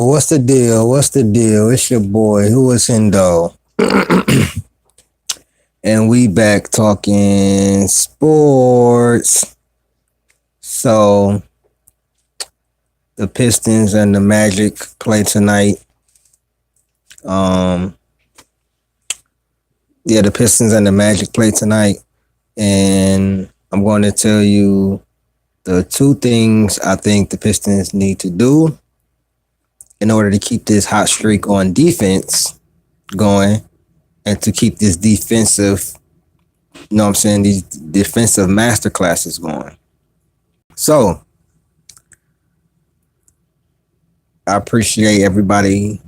What's the deal? What's the deal? It's your boy, who is Hendo. And we back talking sports. So the Pistons and the Magic play tonight. Um the Pistons and the Magic play tonight. And I'm going to tell you the two things I think the Pistons need to do in order to keep this hot streak on defense going and to keep this defensive, these defensive master classes going. So I appreciate everybody.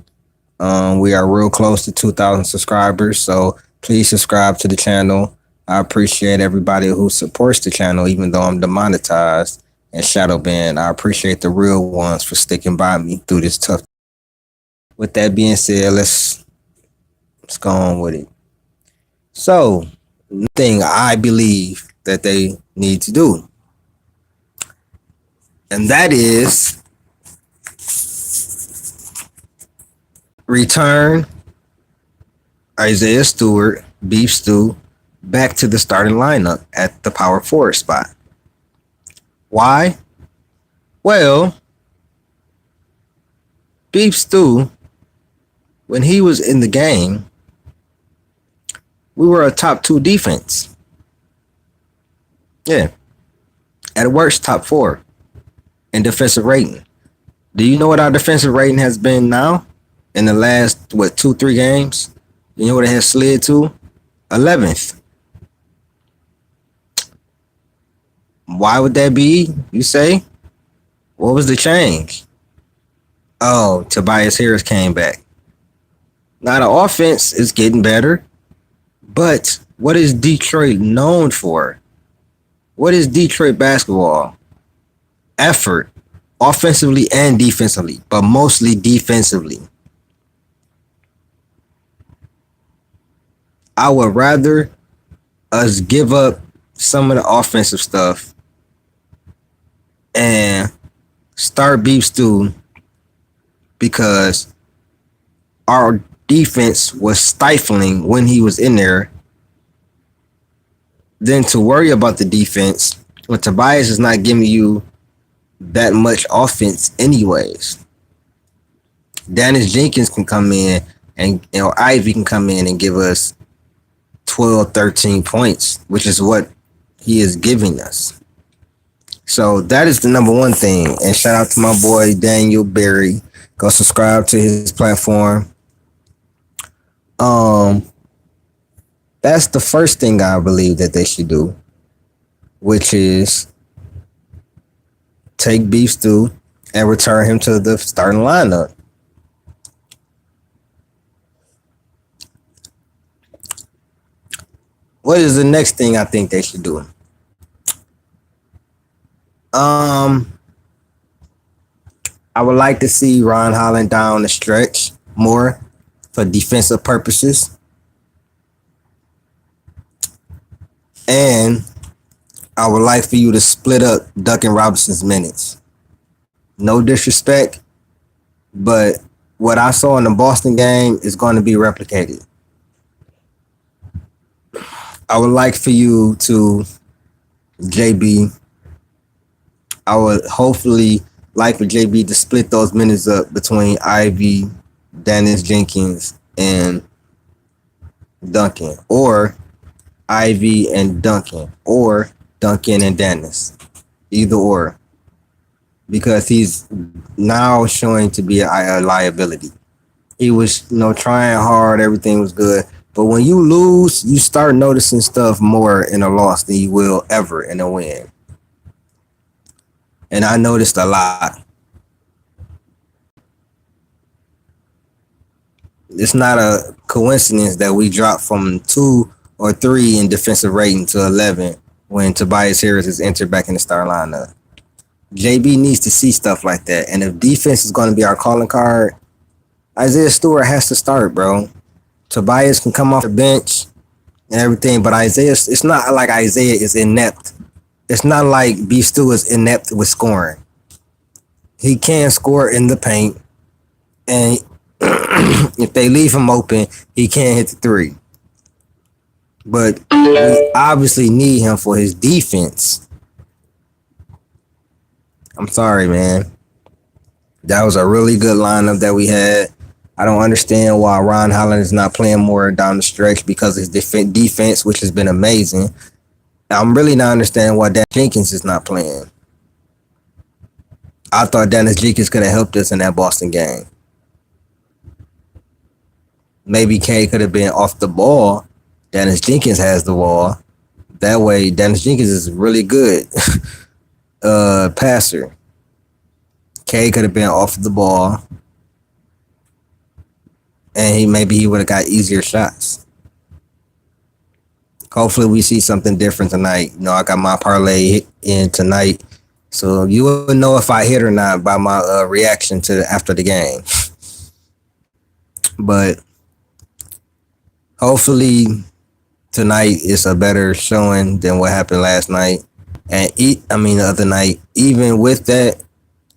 We are real close to 2,000 subscribers, so please subscribe to the channel. I appreciate everybody who supports the channel, even though I'm demonetized and shadow banned. I appreciate the real ones for sticking by me through this tough. With that being said, let's go on with it. So, the thing I believe that they need to do, and that is return Isaiah Stewart, Beef Stew, back to the starting lineup at the power forward spot. Why? Well, Beef Stew, when he was in the game, we were a top 2 defense. Yeah. At worst, top 4 in defensive rating. Do you know what our defensive rating has been now? In the last, 2-3 games? You know what it has slid to? 11th. Why would that be, you say? What was the change? Oh, Tobias Harris came back. Now the offense is getting better, but what is Detroit known for? What is Detroit basketball? Effort, offensively and defensively, but mostly defensively. I would rather us give up some of the offensive stuff and start Beef Stew because our defense was stifling when he was in there than to worry about the defense when Tobias is not giving you that much offense anyways. Dennis Jenkins can come in and Ivy can come in and give us 12, 13 points, which is what he is giving us. So that is the number one thing. And shout out to my boy Daniel Berry. Go subscribe to his platform. That's the first thing I believe that they should do, which is take Beef Stew and return him to the starting lineup. What is the next thing I think they should do? I would like to see Ron Holland down the stretch more for defensive purposes. And I would like for you to split up Duncan Robinson's minutes. No disrespect, but what I saw in the Boston game is going to be replicated. I would like for you to, JB, I would hopefully like for JB to split those minutes up between Ivy, Dennis Jenkins, and Duncan, or Ivy and Duncan, or Duncan and Dennis, either or, because he's now showing to be a liability. He was, trying hard, everything was good, but when you lose, you start noticing stuff more in a loss than you will ever in a win. And I noticed a lot. It's not a coincidence that we dropped from 2 or 3 in defensive rating to 11 when Tobias Harris is entered back in the starting lineup. JB needs to see stuff like that. And if defense is going to be our calling card, Isaiah Stewart has to start, bro. Tobias can come off the bench and everything, but it's not like Isaiah is inept. It's not like Beef Stew is inept with scoring. He can score in the paint. And if they leave him open, he can't hit the three. But we obviously need him for his defense. I'm sorry, man. That was a really good lineup that we had. I don't understand why Ron Holland is not playing more down the stretch because his defense, which has been amazing. I'm really not understanding why Dan Jenkins is not playing. I thought Dennis Jenkins could have helped us in that Boston game. Maybe K could have been off the ball. Dennis Jenkins has the ball. That way, Dennis Jenkins is really good passer. K could have been off the ball, and he would have got easier shots. Hopefully, we see something different tonight. You know, I got my parlay in tonight, so you will know if I hit or not by my reaction to after the game. But hopefully, tonight is a better showing than what happened last night, and the other night. Even with that,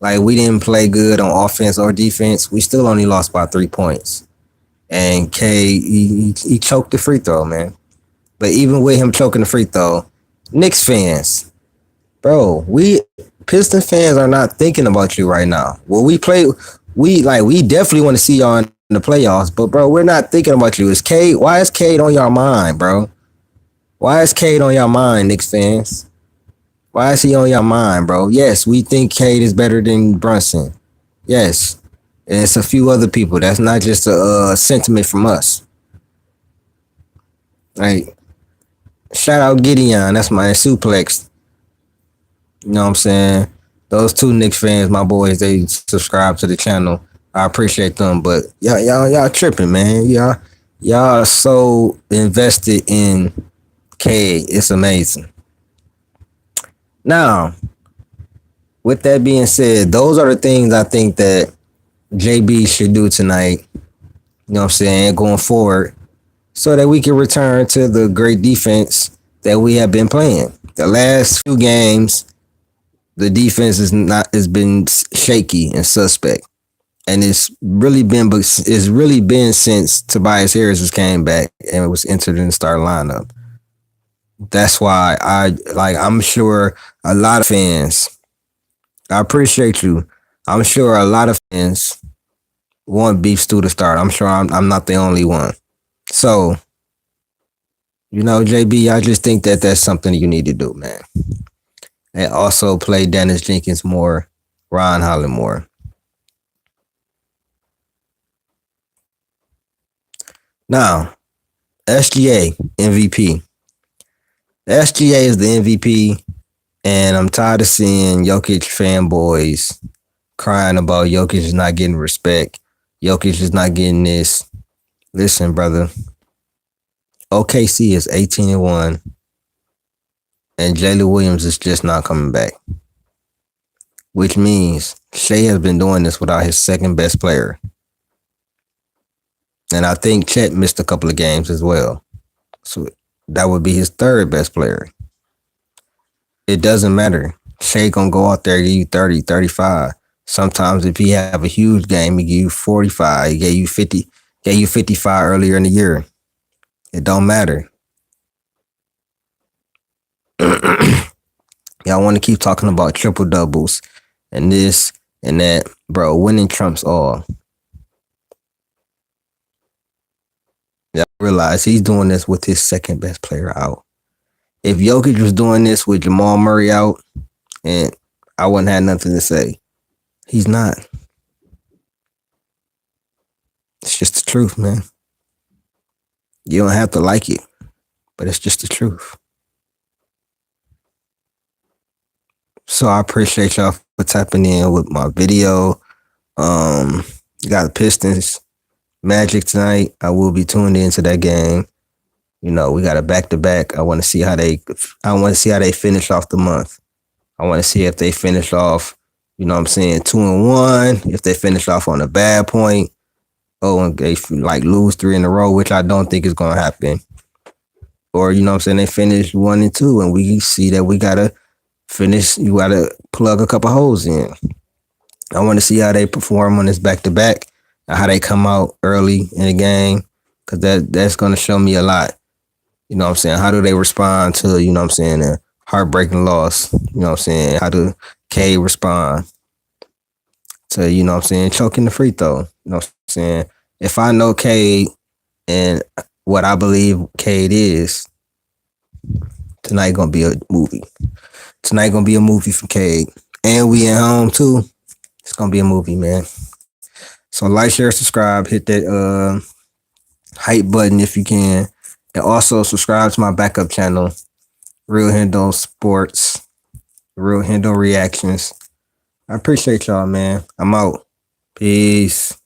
like we didn't play good on offense or defense. We still only lost by 3 points. And K, he choked the free throw, man. But even with him choking the free throw, Knicks fans, bro, we Piston fans are not thinking about you right now. Well, we definitely want to see y'all in the playoffs, but bro, we're not thinking about you. Why is Cade on your mind, bro? Why is Cade on your mind, Knicks fans? Why is he on your mind, bro? Yes, we think Cade is better than Brunson. Yes. And it's a few other people. That's not just a sentiment from us. Like, shout out Gideon. That's my suplex. You know what I'm saying? Those two Knicks fans, my boys, they subscribe to the channel. I appreciate them, but y'all tripping, man. Y'all are so invested in K. It's amazing. Now, with that being said, those are the things I think that JB should do tonight. You know what I'm saying? Going forward, so that we can return to the great defense that we have been playing. The last few games, the defense has been shaky and suspect, and it's really been since Tobias Harris has came back and was entered in the start lineup. That's why I'm sure a lot of fans, I appreciate you. I'm sure a lot of fans want Beef Stew to start. I'm sure I'm not the only one. So, JB, I just think that that's something you need to do, man. And also play Dennis Jenkins more, Ron Holland more. Now, SGA MVP. The SGA is the MVP, and I'm tired of seeing Jokic fanboys crying about Jokic is not getting respect. Jokic is not getting this. Listen, brother. OKC is 18-1, and Jalen Williams is just not coming back. Which means Shea has been doing this without his second best player. And I think Chet missed a couple of games as well. So that would be his third best player. It doesn't matter. Shea gonna go out there and give you 30, 35. Sometimes if he have a huge game, he give you 45. He gave you 50, gave you 55 earlier in the year. It don't matter. Y'all want to keep talking about triple doubles and this and that. Bro, winning trumps all. Y'all realize he's doing this with his second best player out. If Jokic was doing this with Jamal Murray out, and I wouldn't have nothing to say. He's not. It's just the truth, man. You don't have to like it, but it's just the truth. So I appreciate y'all for tapping in with my video. You got the Pistons Magic tonight. I will be tuned into that game. We got a back-to-back. I want to see how they finish off the month. I want to see if they finish off, 2-1, if they finish off on a bad point. Oh, and they lose 3 in a row, which I don't think is going to happen. Or, they finish 1-2, and we see that we got to finish, you got to plug a couple holes in. I want to see how they perform on this back-to-back. how they come out early in the game, because that's gonna show me a lot. You know what I'm saying? How do they respond to, you know what I'm saying, a heartbreaking loss? You know what I'm saying? How do Cade respond to, you know what I'm saying, choking the free throw? You know what I'm saying? If I know Cade and what I believe Cade is, tonight gonna be a movie. Tonight gonna be a movie for Cade. And we at home too. It's gonna be a movie, man. So like, share, subscribe, hit that hype button if you can. And also subscribe to my backup channel, Real Hendo Sports, Real Hendo Reactions. I appreciate y'all, man. I'm out. Peace.